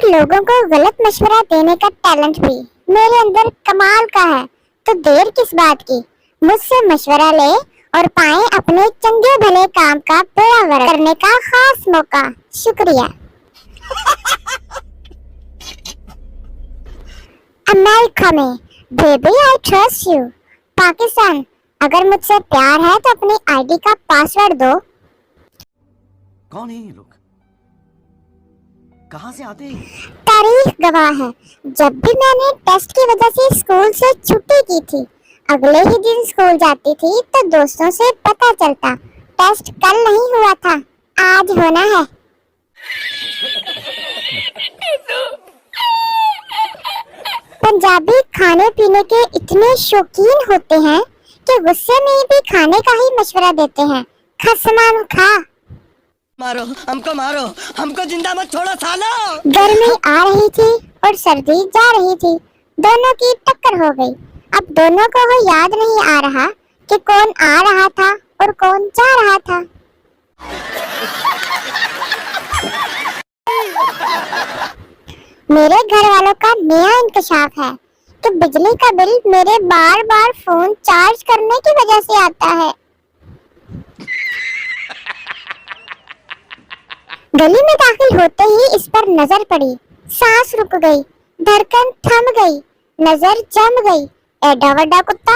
और लोगों को गलत मशवरा देने का टैलेंट भी मेरे अंदर कमाल का है। तो देर किस बात की, मुझसे मशवरा ले और पाए अपने चंगे भले काम का बेड़ा करने का खास मौका। शुक्रिया। अमेरिका में baby I trust you. Pakistan, अगर मुझसे प्यार है तो अपनी आईडी का पासवर्ड दो। कौन है ये लोग, कहां से आते हैं? तारीख गवाह है, जब भी मैंने टेस्ट की वजह से स्कूल से छुट्टी की थी, अगले ही दिन स्कूल जाती थी तो दोस्तों से पता चलता टेस्ट कल नहीं हुआ था, आज होना है। पंजाबी खाने पीने के इतने शौकीन होते हैं कि गुस्से में भी खाने का ही मशवरा देते हैं। खसमान खा। मारो हमको जिंदा मत छोड़ो सालो। गर्मी आ रही थी और सर्दी जा रही थी, दोनों की टक्कर हो गई। अब दोनों को वो याद नहीं आ रहा कि कौन आ रहा था और कौन जा रहा था। मेरे घर वालों का नया इंकशाफ है कि बिजली का बिल मेरे बार बार फोन चार्ज करने की वजह से आता है। गली में दाखिल होते ही इस पर नजर पड़ी, सांस रुक गई, धड़कन थम गई, नजर जम गई। एडा वड्डा कुत्ता।